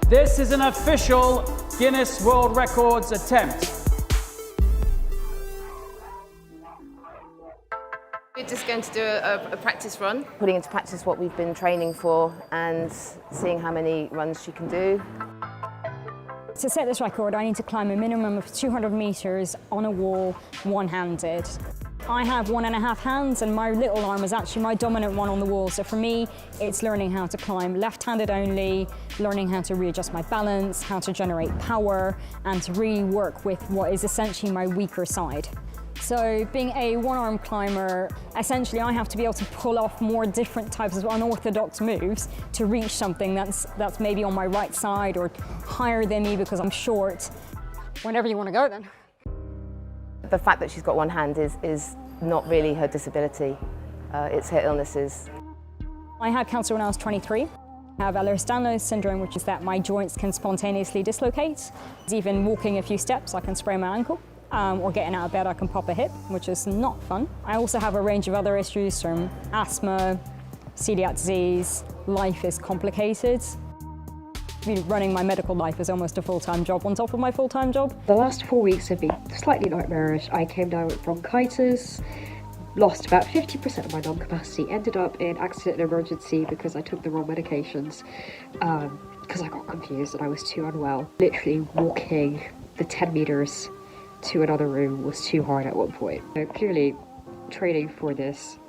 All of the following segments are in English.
This is an official Guinness World Records attempt. We're just going to do a practice run. Putting into practice what we've been training for and seeing how many runs she can do. To set this record, I need to climb a minimum of 200 meters on a wall, one-handed. I have 1.5 hands and my little arm is actually my dominant one on the wall. So for me, it's learning how to climb left-handed only, learning how to readjust my balance, how to generate power, and to really work with what is essentially my weaker side. So being a one-arm climber, essentially I have to be able to pull off more different types of unorthodox moves to reach something that's maybe on my right side or higher than me because I'm short. Whenever you want to go then. The fact that she's got one hand is not really her disability, it's her illnesses. I had cancer when I was 23. I have Ehlers-Danlos syndrome, which is that my joints can spontaneously dislocate. Even walking a few steps, I can sprain my ankle. Or getting out of bed, I can pop a hip, which is not fun. I also have a range of other issues from asthma, celiac disease. Life is complicated. Running my medical life is almost a full-time job on top of my full-time job. The last 4 weeks have been slightly nightmarish. I came down with bronchitis, lost about 50% of my lung capacity, ended up in accident and emergency because I took the wrong medications, because I got confused and I was too unwell. Literally walking the 10 meters to another room was too hard at one point. Clearly, training for this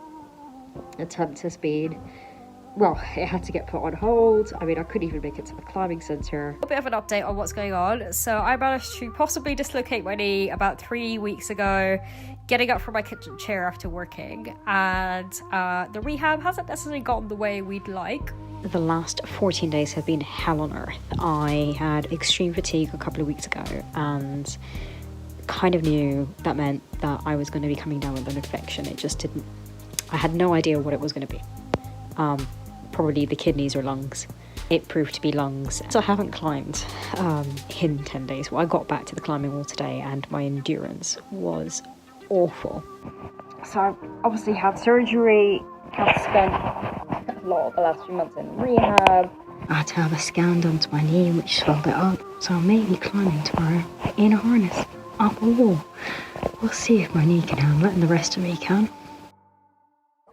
attempt has been, well, it had to get put on hold. I mean, I couldn't even make it to the climbing centre. A bit of an update on what's going on. So I managed to possibly dislocate my knee about 3 weeks ago, getting up from my kitchen chair after working, and the rehab hasn't necessarily gone the way we'd like. The last 14 days have been hell on earth. I had extreme fatigue a couple of weeks ago and kind of knew that meant that I was going to be coming down with an infection. It just didn't, I had no idea what it was going to be. Probably the kidneys or lungs. It proved to be lungs. So I haven't climbed in 10 days. Well, I got back to the climbing wall today and my endurance was awful. So I've obviously had surgery, have spent a lot of the last few months in rehab. I had to have a scan done to my knee, which swelled it up. So I may be climbing tomorrow in a harness up a wall. We'll see if my knee can handle it and the rest of me can.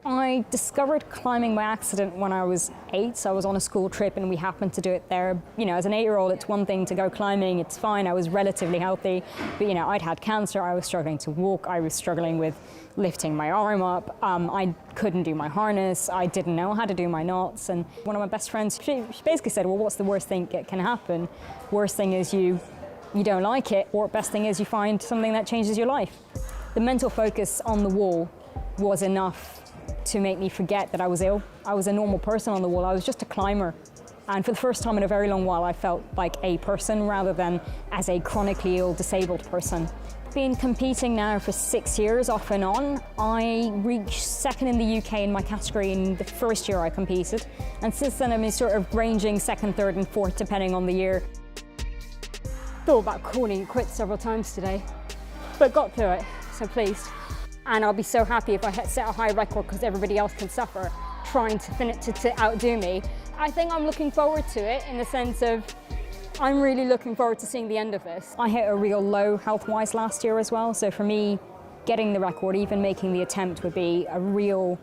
I discovered climbing by accident when I was 8. So I was on a school trip and we happened to do it there. You know, as an 8-year-old, it's one thing to go climbing, it's fine, I was relatively healthy. But you know, I'd had cancer, I was struggling to walk, I was struggling with lifting my arm up, I couldn't do my harness, I didn't know how to do my knots. And one of my best friends, she basically said, well, what's the worst thing that can happen? Worst thing is you don't like it, or best thing is you find something that changes your life. The mental focus on the wall was enough to make me forget that I was ill. I was a normal person on the wall, I was just a climber. And for the first time in a very long while, I felt like a person rather than as a chronically ill, disabled person. Been competing now for 6 years off and on. I reached second in the UK in my category in the first year I competed. And since then I've been sort of ranging second, third and fourth depending on the year. Thought about calling it quits several times today, but got through it, so pleased. And I'll be so happy if I set a high record because everybody else can suffer trying to outdo me. I think I'm looking forward to it in the sense of I'm really looking forward to seeing the end of this. I hit a real low health-wise last year as well, so for me, getting the record, even making the attempt would be a real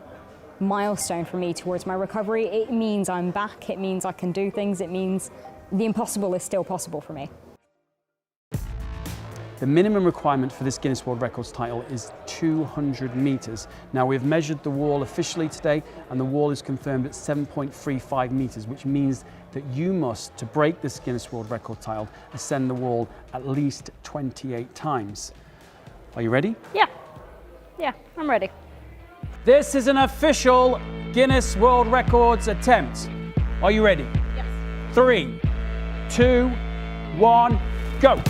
milestone for me towards my recovery. It means I'm back, it means I can do things, it means the impossible is still possible for me. The minimum requirement for this Guinness World Records title is 200 metres. Now we've measured the wall officially today and the wall is confirmed at 7.35 metres, which means that you must, to break this Guinness World Record title, ascend the wall at least 28 times. Are you ready? Yeah, I'm ready. This is an official Guinness World Records attempt. Are you ready? Yes. 3, 2, 1, go!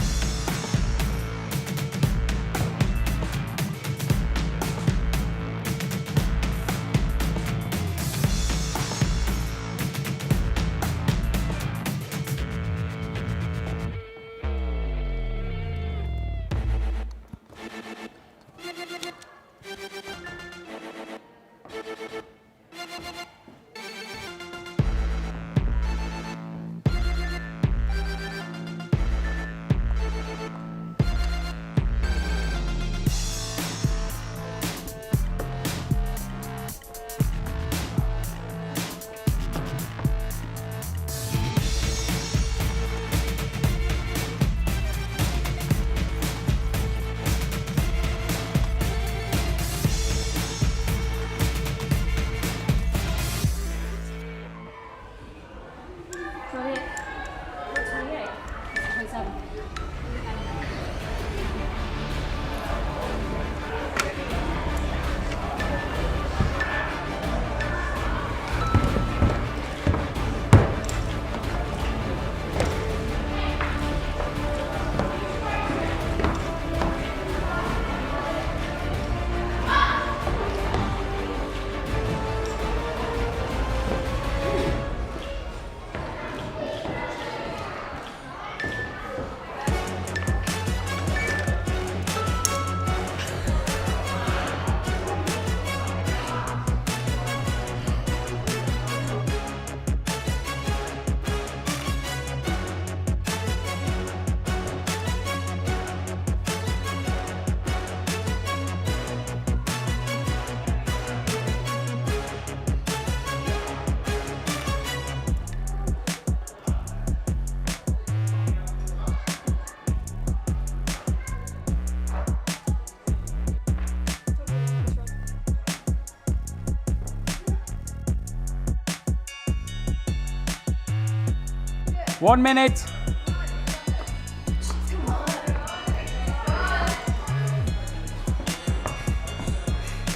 1 minute.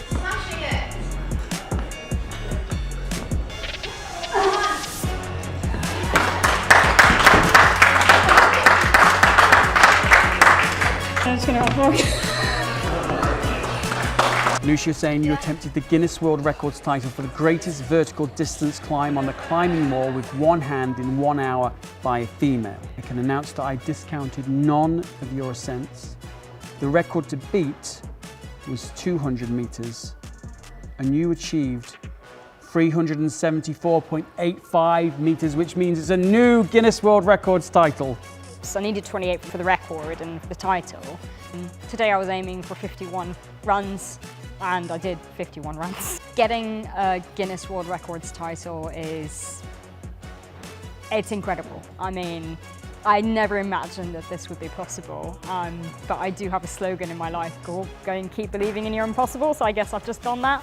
Smashing it. I'm just going to have Anoushe Husain, you attempted the Guinness World Records title for the greatest vertical distance climb on the climbing wall with one hand in 1 hour by a female. I can announce that I discounted none of your ascents. The record to beat was 200 meters, and you achieved 374.85 meters, which means it's a new Guinness World Records title. I needed 28 for the record and for the title. And today I was aiming for 51 runs, and I did 51 runs. Getting a Guinness World Records title it's incredible. I mean, I never imagined that this would be possible, but I do have a slogan in my life called "Go and keep believing in your impossible," so I guess I've just done that.